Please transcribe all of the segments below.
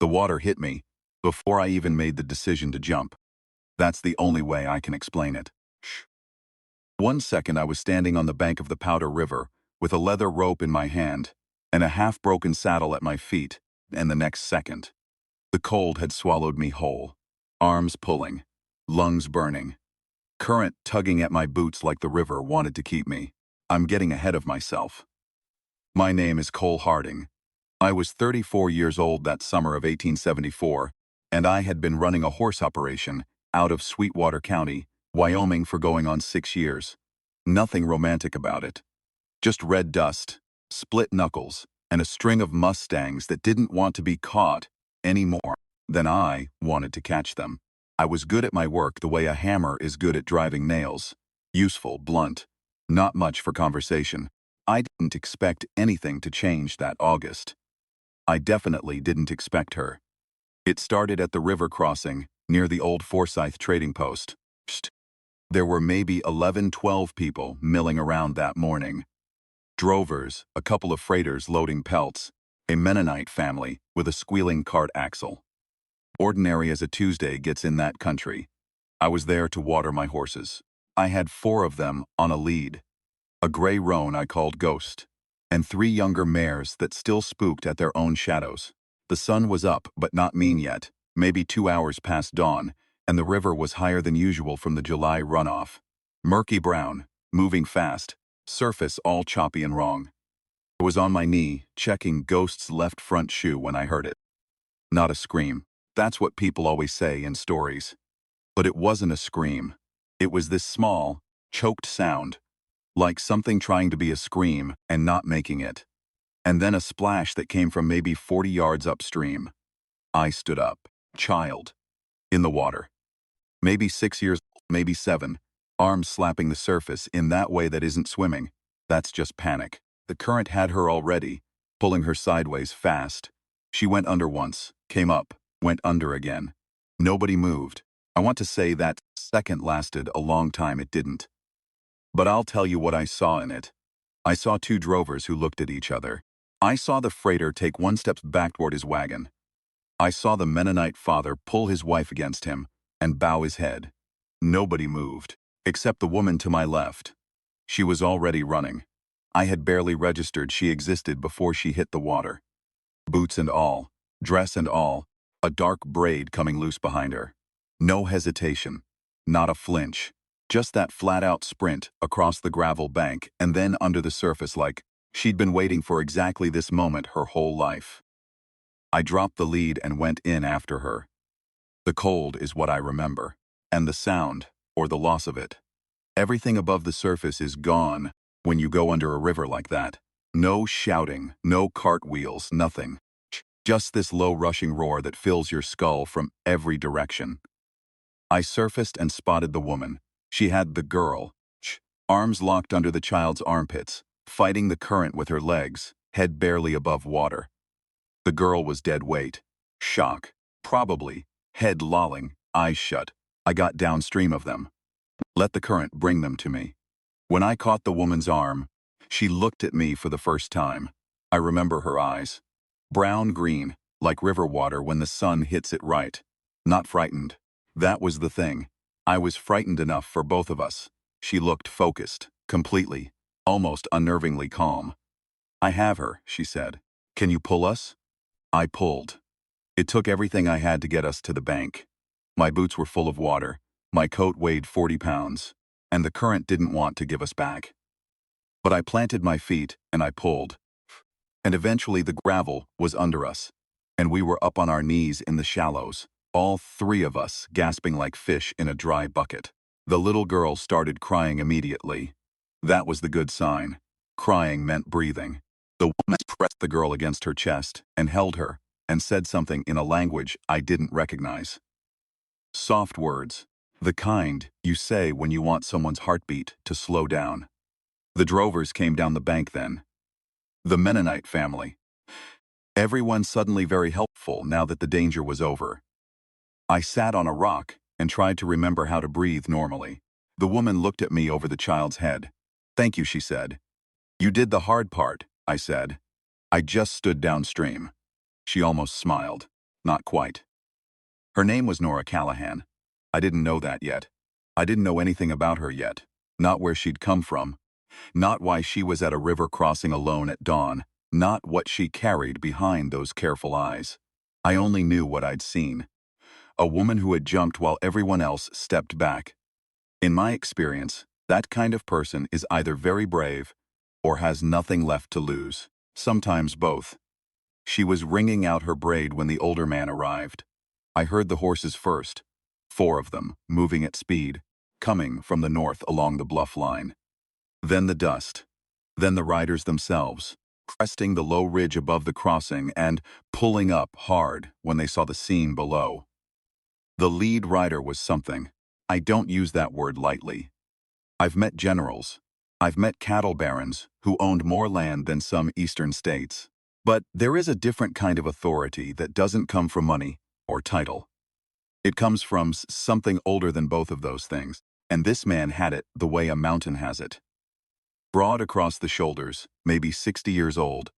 The water hit me before I even made the decision to jump. That's the only way I can explain it. Shh. 1 second I was standing on the bank of the Powder River with a leather rope in my hand and a half-broken saddle at my feet, and the next second, the cold had swallowed me whole. Arms pulling, lungs burning, current tugging at my boots like the river wanted to keep me. I'm getting ahead of myself. My name is Cole Harding. I was 34 years old that summer of 1874, and I had been running a horse operation out of Sweetwater County, Wyoming for going on 6 years. Nothing romantic about it. Just red dust, split knuckles, and a string of Mustangs that didn't want to be caught any more than I wanted to catch them. I was good at my work the way a hammer is good at driving nails. Useful, blunt, not much for conversation. I didn't expect anything to change that August. I definitely didn't expect her. It started at the river crossing, near the old Forsyth trading post. There were maybe 11-12 people milling around that morning. Drovers, a couple of freighters loading pelts, a Mennonite family with a squealing cart axle. Ordinary as a Tuesday gets in that country. I was there to water my horses. I had 4 of them on a lead. A gray roan I called Ghost, and 3 younger mares that still spooked at their own shadows. The sun was up, but not mean yet, maybe 2 hours past dawn, and the river was higher than usual from the July runoff. Murky brown, moving fast, surface all choppy and wrong. I was on my knee, checking Ghost's left front shoe when I heard it. Not a scream. That's what people always say in stories. But it wasn't a scream. It was this small, choked sound, like something trying to be a scream and not making it. And then a splash that came from maybe 40 yards upstream. I stood up, child, in the water. Maybe 6 years, maybe 7, arms slapping the surface in that way that isn't swimming. That's just panic. The current had her already, pulling her sideways fast. She went under once, came up, went under again. Nobody moved. I want to say that second lasted a long time. It didn't. But I'll tell you what I saw in it. I saw 2 drovers who looked at each other. I saw the freighter take 1 step back toward his wagon. I saw the Mennonite father pull his wife against him and bow his head. Nobody moved, except the woman to my left. She was already running. I had barely registered she existed before she hit the water. Boots and all, dress and all, a dark braid coming loose behind her. No hesitation, not a flinch, just that flat-out sprint across the gravel bank and then under the surface like she'd been waiting for exactly this moment her whole life. I dropped the lead and went in after her. The cold is what I remember, and the sound, or the loss of it. Everything above the surface is gone when you go under a river like that. No shouting, no cartwheels, nothing. Just this low rushing roar that fills your skull from every direction. I surfaced and spotted the woman. She had the girl, arms locked under the child's armpits, fighting the current with her legs, head barely above water. The girl was dead weight. Shock, probably, head lolling, eyes shut. I got downstream of them. Let the current bring them to me. When I caught the woman's arm, she looked at me for the first time. I remember her eyes. Brown-green, like river water when the sun hits it right. Not frightened. That was the thing. I was frightened enough for both of us. She looked focused, completely, almost unnervingly calm. "I have her," she said. "Can you pull us?" I pulled. It took everything I had to get us to the bank. My boots were full of water, my coat weighed 40 pounds, and the current didn't want to give us back. But I planted my feet and I pulled. And eventually the gravel was under us, and we were up on our knees in the shallows, all 3 of us gasping like fish in a dry bucket. The little girl started crying immediately. That was the good sign. Crying meant breathing. The woman pressed the girl against her chest and held her and said something in a language I didn't recognize. Soft words, the kind you say when you want someone's heartbeat to slow down. The drovers came down the bank then. The Mennonite family. Everyone suddenly very helpful now that the danger was over. I sat on a rock and tried to remember how to breathe normally. The woman looked at me over the child's head. "Thank you," she said. "You did the hard part," I said. "I just stood downstream." She almost smiled. not quite. Her name was Nora Callahan. I didn't know that yet. I didn't know anything about her yet. Not where she'd come from. Not why she was at a river crossing alone at dawn. Not what she carried behind those careful eyes. I only knew what I'd seen. A woman who had jumped while everyone else stepped back. In my experience, that kind of person is either very brave or has nothing left to lose. Sometimes both. She was wringing out her braid when the older man arrived. I heard the horses first, 4 of them, moving at speed, coming from the north along the bluff line. Then the dust. Then the riders themselves, cresting the low ridge above the crossing and pulling up hard when they saw the scene below. The lead rider was something. I don't use that word lightly. I've met generals. I've met cattle barons who owned more land than some eastern states. But there is a different kind of authority that doesn't come from money or title. It comes from something older than both of those things, and this man had it the way a mountain has it. Broad across the shoulders, maybe 60 years old,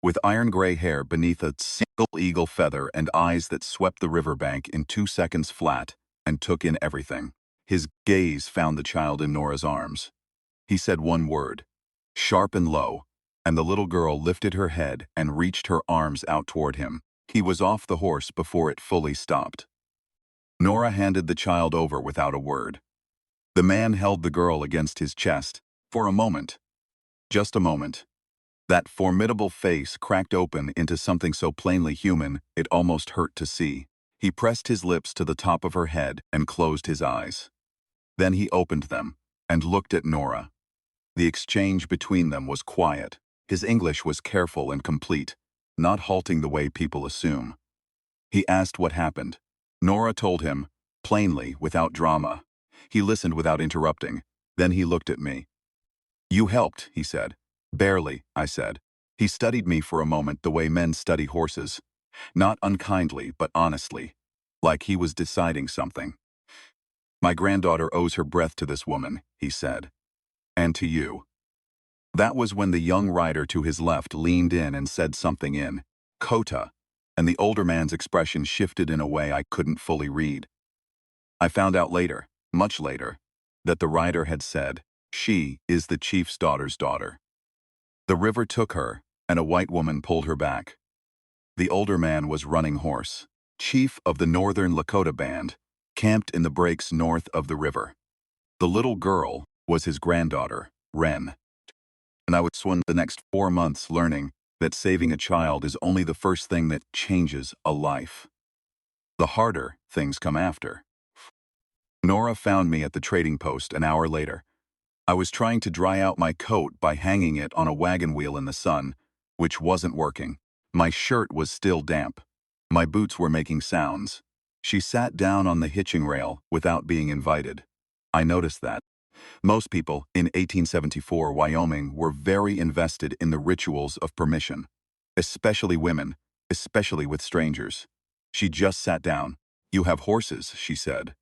with iron-gray hair beneath a single eagle feather and eyes that swept the riverbank in 2 seconds flat and took in everything. His gaze found the child in Nora's arms. He said one word, sharp and low, and the little girl lifted her head and reached her arms out toward him. He was off the horse before it fully stopped. Nora handed the child over without a word. The man held the girl against his chest for a moment. Just a moment. That formidable face cracked open into something so plainly human it almost hurt to see. He pressed his lips to the top of her head and closed his eyes. Then he opened them and looked at Nora. The exchange between them was quiet. His English was careful and complete, not halting the way people assume. He asked what happened. Nora told him, plainly, without drama. He listened without interrupting. Then he looked at me. "You helped," he said. "Barely," I said. He studied me for a moment the way men study horses. Not unkindly, but honestly. Like he was deciding something. "My granddaughter owes her breath to this woman," he said. "And to you." That was when the young rider to his left leaned in and said something in Lakota, and the older man's expression shifted in a way I couldn't fully read. I found out later, much later, that the rider had said, "She is the chief's daughter's daughter." The river took her, and a white woman pulled her back. The older man was Running Horse, chief of the Northern Lakota band, camped in the breaks north of the river. The little girl was his granddaughter, Wren. And I would spend the next 4 months learning that saving a child is only the first thing that changes a life. The harder things come after. Nora found me at the trading post an hour later. I was trying to dry out my coat by hanging it on a wagon wheel in the sun, which wasn't working. My shirt was still damp. My boots were making sounds. She sat down on the hitching rail without being invited. I noticed that. Most people in 1874 Wyoming were very invested in the rituals of permission, especially women, especially with strangers. She just sat down. "You have horses," she said.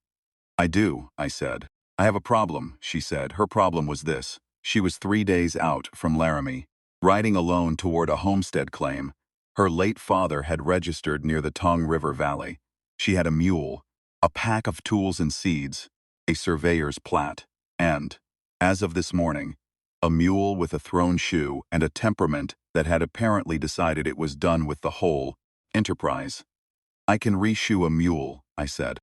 "I do," I said. "I have a problem," she said. Her problem was this. She was 3 days out from Laramie, riding alone toward a homestead claim. Her late father had registered near the Tongue River Valley. She had a mule, a pack of tools and seeds, a surveyor's plat, and, as of this morning, a mule with a thrown shoe and a temperament that had apparently decided it was done with the whole enterprise. "I can reshoe a mule," I said.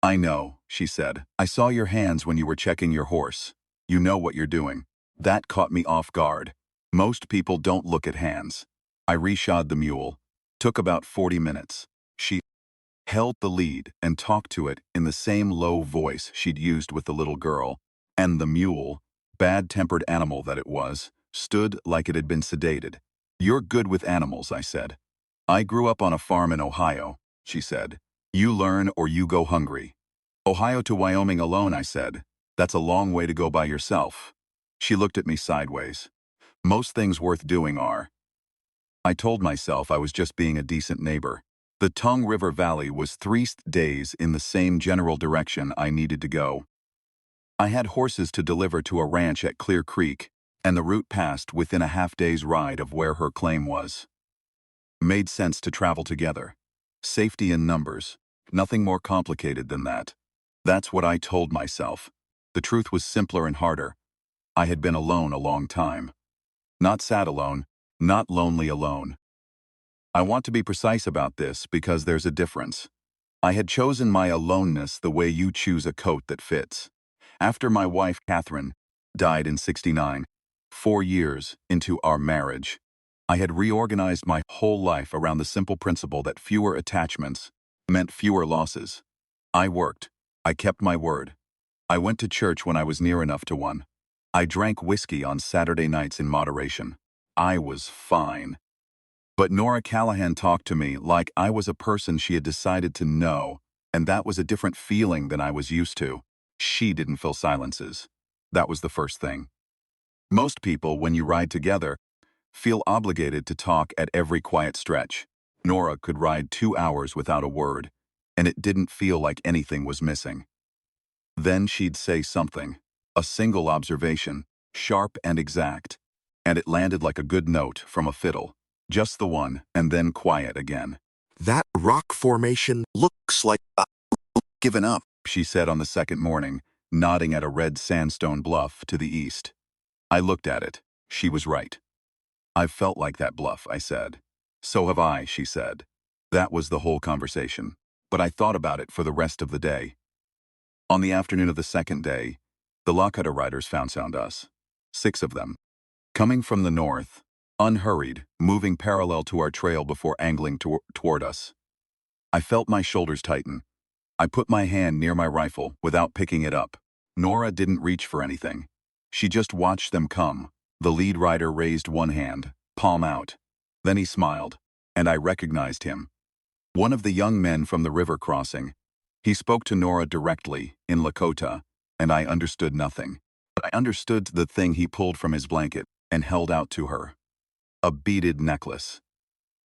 "I know," she said. "I saw your hands when you were checking your horse. You know what you're doing." That caught me off guard. Most people don't look at hands. I reshod the mule. Took about 40 minutes. She held the lead and talked to it in the same low voice she'd used with the little girl. And the mule, bad-tempered animal that it was, stood like it had been sedated. "You're good with animals," I said. "I grew up on a farm in Ohio," she said. "You learn or you go hungry." "Ohio to Wyoming alone," I said. "That's a long way to go by yourself." She looked at me sideways. "Most things worth doing are." I told myself I was just being a decent neighbor. The Tongue River Valley was 3 days in the same general direction I needed to go. I had horses to deliver to a ranch at Clear Creek, and the route passed within a half-day's ride of where her claim was. Made sense to travel together. Safety in numbers. Nothing more complicated than that. That's what I told myself. The truth was simpler and harder. I had been alone a long time. Not sad alone, not lonely alone. I want to be precise about this because there's a difference. I had chosen my aloneness the way you choose a coat that fits. After my wife, Catherine, died in '69, 4 years into our marriage, I had reorganized my whole life around the simple principle that fewer attachments meant fewer losses. I worked. I kept my word. I went to church when I was near enough to one. I drank whiskey on Saturday nights in moderation. I was fine. But Nora Callahan talked to me like I was a person she had decided to know, and that was a different feeling than I was used to. She didn't fill silences. That was the first thing. Most people, when you ride together, feel obligated to talk at every quiet stretch. Nora could ride 2 hours without a word, and it didn't feel like anything was missing. Then she'd say something, a single observation, sharp and exact, and it landed like a good note from a fiddle. Just the one, and then quiet again. That rock formation looks like Given up, she said on the second morning, nodding at a red sandstone bluff to the east. I looked at it. She was right. I've felt like that bluff, I said. So have I, she said. That was the whole conversation. But I thought about it for the rest of the day. On the afternoon of the second day, the Lakota riders found us. 6 of them. Coming from the north, unhurried, moving parallel to our trail before angling toward us. I felt my shoulders tighten. I put my hand near my rifle without picking it up. Nora didn't reach for anything. She just watched them come. The lead rider raised one hand, palm out. Then he smiled, and I recognized him. One of the young men from the river crossing. He spoke to Nora directly, in Lakota, and I understood nothing. But I understood the thing he pulled from his blanket and held out to her. A beaded necklace.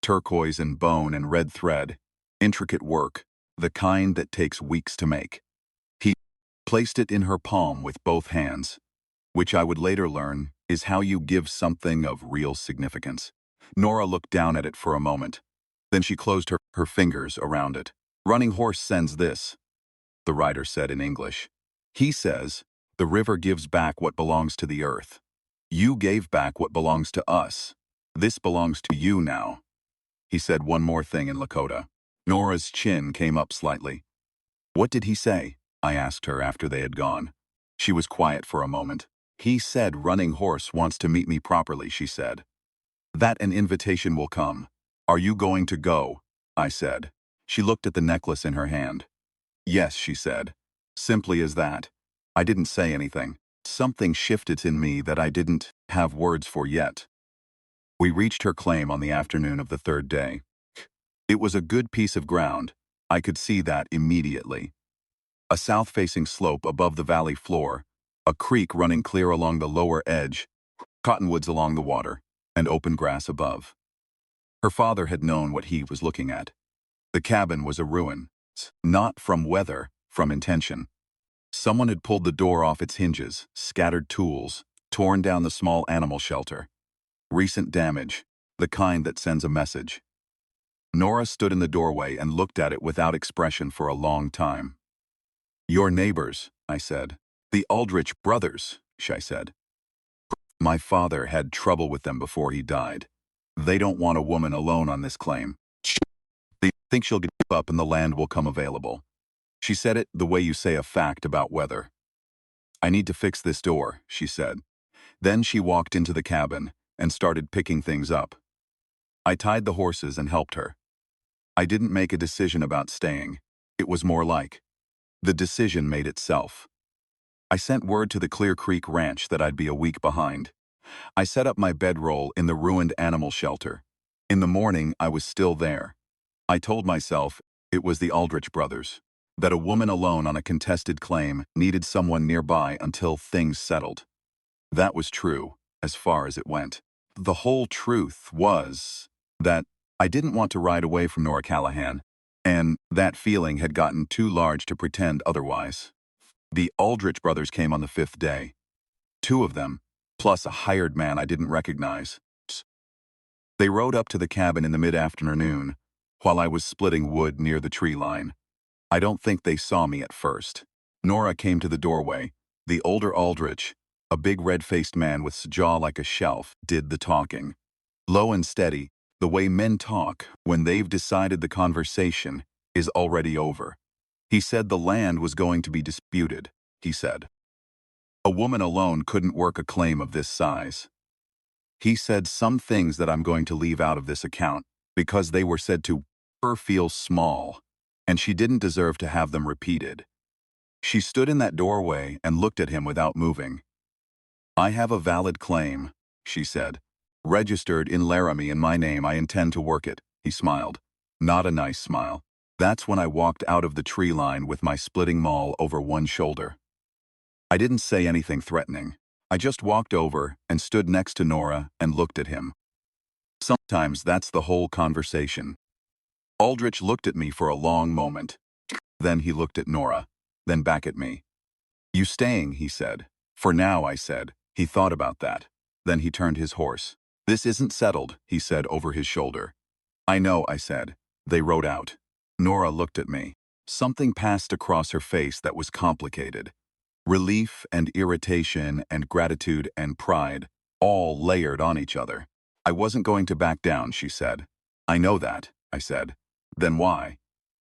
Turquoise and bone and red thread. Intricate work, the kind that takes weeks to make. He placed it in her palm with both hands, which I would later learn is how you give something of real significance. Nora looked down at it for a moment. Then she closed her fingers around it. Running Horse sends this, the rider said in English. He says, the river gives back what belongs to the earth. You gave back what belongs to us. This belongs to you now. He said one more thing in Lakota. Nora's chin came up slightly. What did he say? I asked her after they had gone. She was quiet for a moment. He said Running Horse wants to meet me properly, she said. That an invitation will come. Are you going to go? I said. She looked at the necklace in her hand. Yes, she said. Simply as that. I didn't say anything. Something shifted in me that I didn't have words for yet. We reached her claim on the afternoon of the third day. It was a good piece of ground. I could see that immediately. A south-facing slope above the valley floor, a creek running clear along the lower edge, cottonwoods along the water, and open grass above. Her father had known what he was looking at. The cabin was a ruin, not from weather, from intention. Someone had pulled the door off its hinges, scattered tools, torn down the small animal shelter. Recent damage, the kind that sends a message. Nora stood in the doorway and looked at it without expression for a long time. Your neighbors, I said. The Aldrich brothers, she said. My father had trouble with them before he died. They don't want a woman alone on this claim. They think she'll give up and the land will come available. She said it the way you say a fact about weather. I need to fix this door, she said. Then she walked into the cabin and started picking things up. I tied the horses and helped her. I didn't make a decision about staying. It was more like the decision made itself. I sent word to the Clear Creek Ranch that I'd be a week behind. I set up my bedroll in the ruined animal shelter. In the morning, I was still there. I told myself it was the Aldrich brothers, that a woman alone on a contested claim needed someone nearby until things settled. That was true, as far as it went. The whole truth was that I didn't want to ride away from Nora Callahan, and that feeling had gotten too large to pretend otherwise. The Aldrich brothers came on the 5th day. 2 of them, plus a hired man I didn't recognize. They rode up to the cabin in the mid-afternoon, while I was splitting wood near the tree line. I don't think they saw me at first. Nora came to the doorway. The older Aldrich, a big red-faced man with a jaw like a shelf, did the talking. Low and steady, the way men talk when they've decided the conversation is already over. He said the land was going to be disputed, he said. A woman alone couldn't work a claim of this size. He said some things that I'm going to leave out of this account because they were said to her feel small, and she didn't deserve to have them repeated. She stood in that doorway and looked at him without moving. I have a valid claim, she said. Registered in Laramie in my name, I intend to work it, he smiled. Not a nice smile. That's when I walked out of the tree line with my splitting maul over one shoulder. I didn't say anything threatening. I just walked over and stood next to Nora and looked at him. Sometimes that's the whole conversation. Aldrich looked at me for a long moment. Then he looked at Nora, then back at me. You staying, he said. For now, I said. He thought about that. Then he turned his horse. This isn't settled, he said over his shoulder. I know, I said. They rode out. Nora looked at me. Something passed across her face that was complicated. Relief and irritation and gratitude and pride, all layered on each other. I wasn't going to back down, she said. I know that, I said. Then why?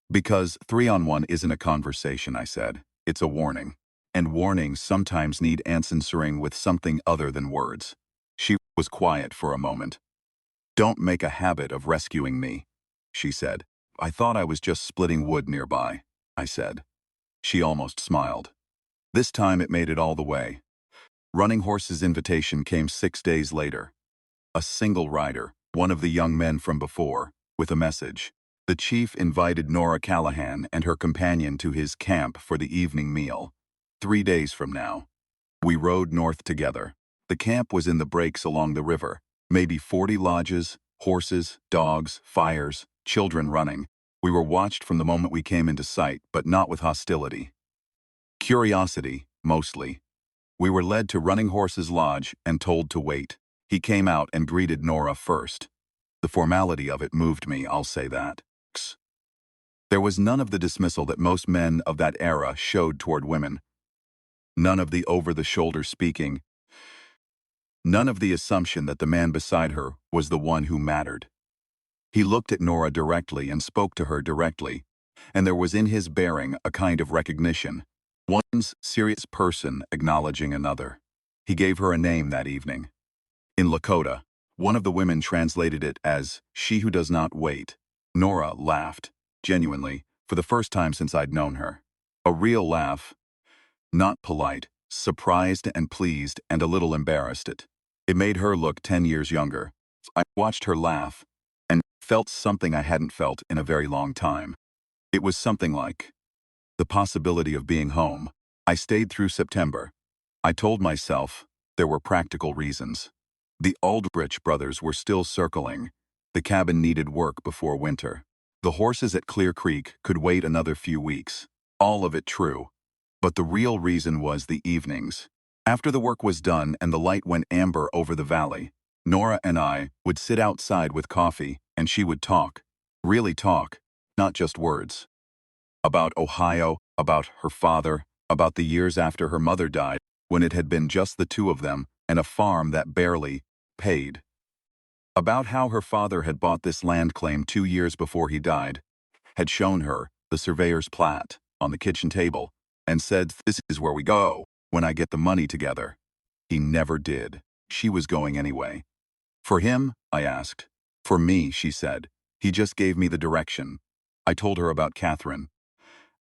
Because 3-on-1 isn't a conversation, I said. It's a warning. And warnings sometimes need answering with something other than words. She was quiet for a moment. Don't make a habit of rescuing me, she said. I thought I was just splitting wood nearby, I said. She almost smiled. This time it made it all the way. Running Horse's invitation came 6 days later. A single rider, one of the young men from before, with a message. The chief invited Nora Callahan and her companion to his camp for the evening meal. 3 days from now. We rode north together. The camp was in the breaks along the river. Maybe 40 lodges, horses, dogs, fires, children running. We were watched from the moment we came into sight, but not with hostility. Curiosity, mostly. We were led to Running Horse's lodge and told to wait. He came out and greeted Nora first. The formality of it moved me, I'll say that. There was none of the dismissal that most men of that era showed toward women. None of the over-the-shoulder speaking. None of the assumption that the man beside her was the one who mattered. He looked at Nora directly and spoke to her directly, and there was in his bearing a kind of recognition. One's serious person acknowledging another. He gave her a name that evening. In Lakota, one of the women translated it as, "She who does not wait." Nora laughed, genuinely, for the first time since I'd known her. A real laugh. Not polite, surprised and pleased and a little embarrassed. It made her look 10 years younger. I watched her laugh and felt something I hadn't felt in a very long time. It was something like the possibility of being home. I stayed through September. I told myself there were practical reasons. The Aldrich brothers were still circling. The cabin needed work before winter. The horses at Clear Creek could wait another few weeks. All of it true. But the real reason was the evenings. After the work was done and the light went amber over the valley, Nora and I would sit outside with coffee and she would talk. Really talk, not just words. About Ohio, about her father, about the years after her mother died, when it had been just the two of them and a farm that barely paid. About how her father had bought this land claim 2 years before he died, had shown her the surveyor's plat on the kitchen table, and said, "This is where we go when I get the money together." He never did. She was going anyway. For him, I asked. For me, she said. He just gave me the direction. I told her about Catherine.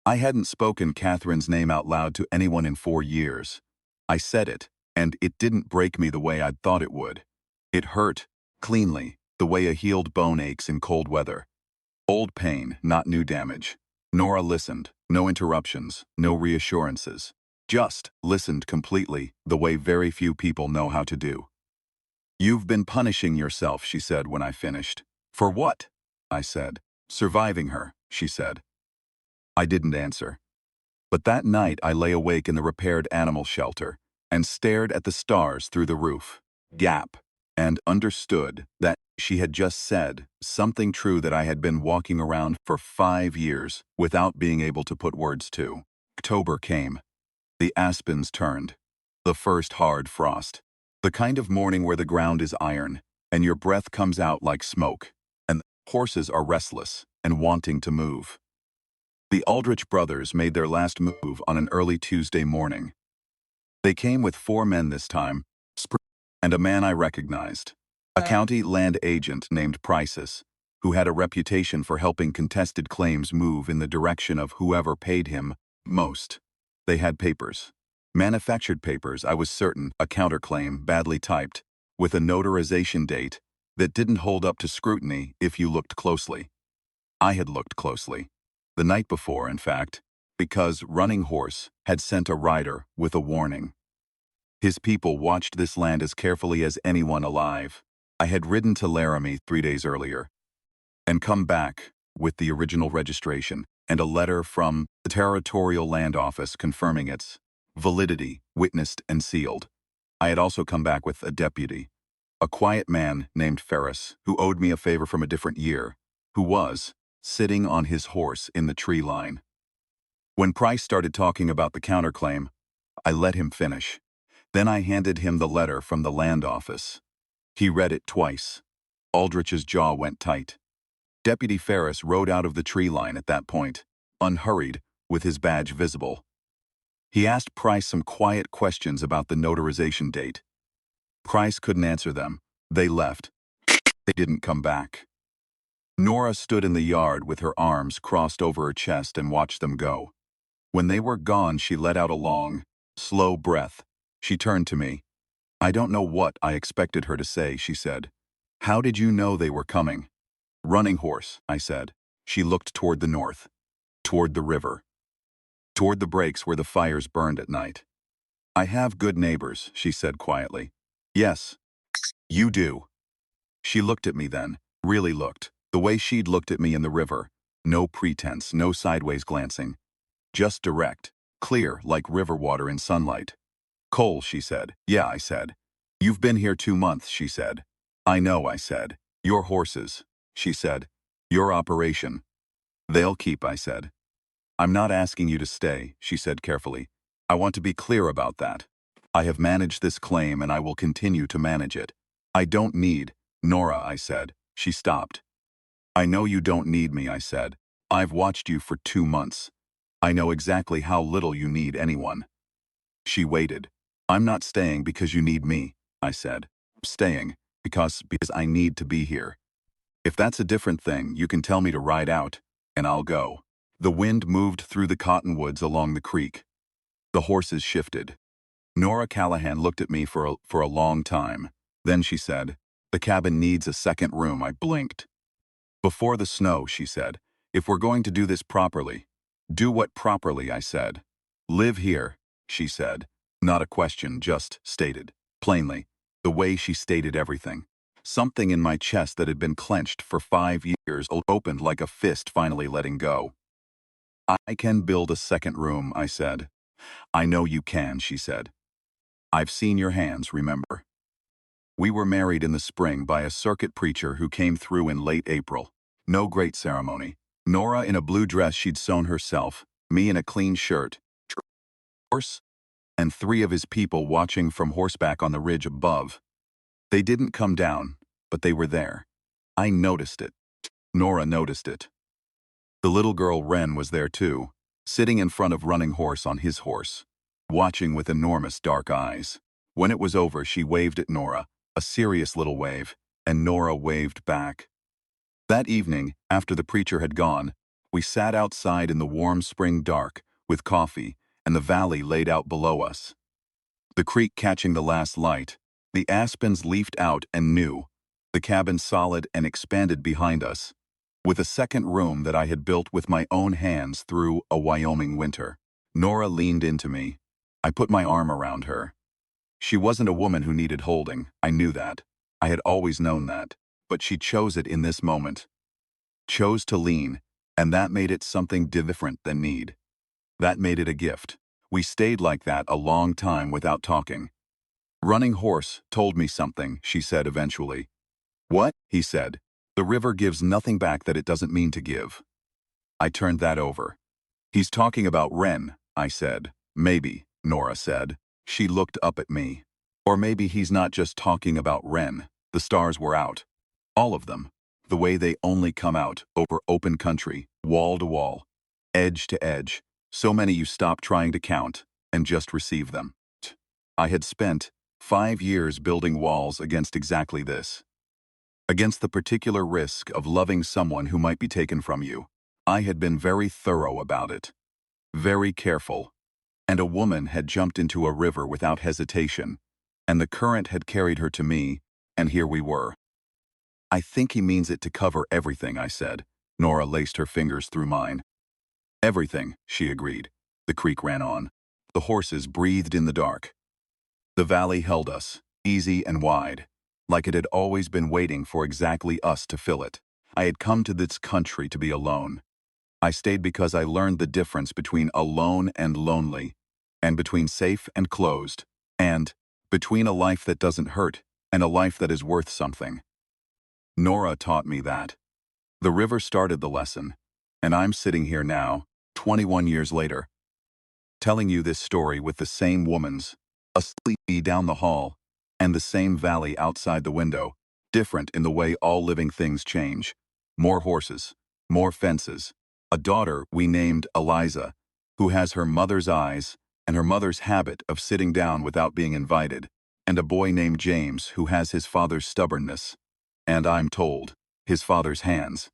I hadn't spoken Catherine's name out loud to anyone in 4 years. I said it, and it didn't break me the way I'd thought it would. It hurt, cleanly, the way a healed bone aches in cold weather. Old pain, not new damage. Nora listened, no interruptions, no reassurances. Just listened completely, the way very few people know how to do. "You've been punishing yourself," she said when I finished. "For what?" I said. "Surviving her," she said. I didn't answer. But that night I lay awake in the repaired animal shelter and stared at the stars through the roof. Gap. and understood that she had just said something true that I had been walking around for 5 years without being able to put words to. October came. The aspens turned. The first hard frost. The kind of morning where the ground is iron, and your breath comes out like smoke, and horses are restless and wanting to move. The Aldrich brothers made their last move on an early Tuesday morning. They came with 4 men this time, and a man I recognized, a county land agent named Prices, who had a reputation for helping contested claims move in the direction of whoever paid him most. They had papers. Manufactured papers, I was certain, a counterclaim, badly typed, with a notarization date that didn't hold up to scrutiny if you looked closely. I had looked closely. The night before, in fact, because Running Horse had sent a rider with a warning. His people watched this land as carefully as anyone alive. I had ridden to Laramie 3 days earlier and come back with the original registration and a letter from the Territorial Land Office confirming its validity, witnessed and sealed. I had also come back with a deputy, a quiet man named Ferris, who owed me a favor from a different year, who was sitting on his horse in the tree line. When Price started talking about the counterclaim, I let him finish. Then I handed him the letter from the land office. He read it twice. Aldrich's jaw went tight. Deputy Ferris rode out of the tree line at that point, unhurried, with his badge visible. He asked Price some quiet questions about the notarization date. Price couldn't answer them. They left. They didn't come back. Nora stood in the yard with her arms crossed over her chest and watched them go. When they were gone, she let out a long, slow breath. She turned to me. "I don't know what I expected her to say," she said. "How did you know they were coming?" "Running Horse," I said. She looked toward the north, toward the river, toward the breaks where the fires burned at night. "I have good neighbors," she said quietly. "Yes, you do." She looked at me then, really looked, the way she'd looked at me in the river. No pretense, no sideways glancing. Just direct, clear like river water in sunlight. "Cole," she said. "Yeah," I said. "You've been here 2 months," she said. "I know," I said. "Your horses," she said. "Your operation." "They'll keep," I said. "I'm not asking you to stay," she said carefully. "I want to be clear about that. I have managed this claim and I will continue to manage it. I don't need Nora," I said. She stopped. "I know you don't need me," I said. "I've watched you for 2 months. I know exactly how little you need anyone." She waited. "I'm not staying because you need me," I said. "I'm staying because I need to be here. If that's a different thing, you can tell me to ride out, and I'll go." The wind moved through the cottonwoods along the creek. The horses shifted. Nora Callahan looked at me for a long time. Then she said, "The cabin needs a second room." I blinked. "Before the snow," she said. "If we're going to do this properly." "Do what properly?" I said. "Live here," she said. Not a question, just stated. Plainly, the way she stated everything. Something in my chest that had been clenched for 5 years opened like a fist finally letting go. "I can build a second room," I said. "I know you can," she said. "I've seen your hands, remember?" We were married in the spring by a circuit preacher who came through in late April. No great ceremony. Nora in a blue dress she'd sewn herself, me in a clean shirt. Horse, and 3 of his people watching from horseback on the ridge above. They didn't come down, but they were there. I noticed it. Nora noticed it. The little girl Wren was there too, sitting in front of Running Horse on his horse, watching with enormous dark eyes. When it was over, she waved at Nora, a serious little wave, and Nora waved back. That evening, after the preacher had gone, we sat outside in the warm spring dark, with coffee, and the valley laid out below us. The creek catching the last light, the aspens leafed out and new, the cabin solid and expanded behind us, with a second room that I had built with my own hands through a Wyoming winter. Nora leaned into me. I put my arm around her. She wasn't a woman who needed holding, I knew that. I had always known that, but she chose it in this moment. Chose to lean, and that made it something different than need. That made it a gift. We stayed like that a long time without talking. Running Horse told me something, she said eventually. What? He said. The river gives nothing back that it doesn't mean to give. I turned that over. He's talking about Ren, I said. Maybe, Nora said. She looked up at me. Or maybe he's not just talking about Ren. The stars were out. All of them. The way they only come out, over open country, wall to wall, edge to edge. So many you stop trying to count and just receive them. I had spent 5 years building walls against exactly this. Against the particular risk of loving someone who might be taken from you. I had been very thorough about it. Very careful. And a woman had jumped into a river without hesitation, and the current had carried her to me, and here we were. I think he means it to cover everything, I said. Nora laced her fingers through mine. Everything, she agreed. The creek ran on. The horses breathed in the dark. The valley held us, easy and wide, like it had always been waiting for exactly us to fill it. I had come to this country to be alone. I stayed because I learned the difference between alone and lonely, and between safe and closed, and between a life that doesn't hurt and a life that is worth something. Nora taught me that. The river started the lesson, and I'm sitting here now, 21 years later, telling you this story with the same woman's, asleep down the hall, and the same valley outside the window, different in the way all living things change. More horses, more fences, a daughter we named Eliza, who has her mother's eyes and her mother's habit of sitting down without being invited, and a boy named James who has his father's stubbornness, and I'm told, his father's hands.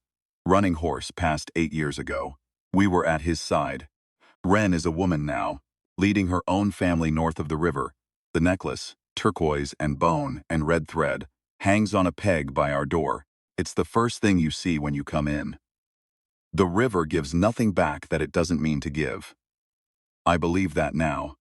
Running Horse passed 8 years ago. We were at his side. Ren is a woman now, leading her own family north of the river. The necklace, turquoise and bone and red thread, hangs on a peg by our door. It's the first thing you see when you come in. The river gives nothing back that it doesn't mean to give. I believe that now.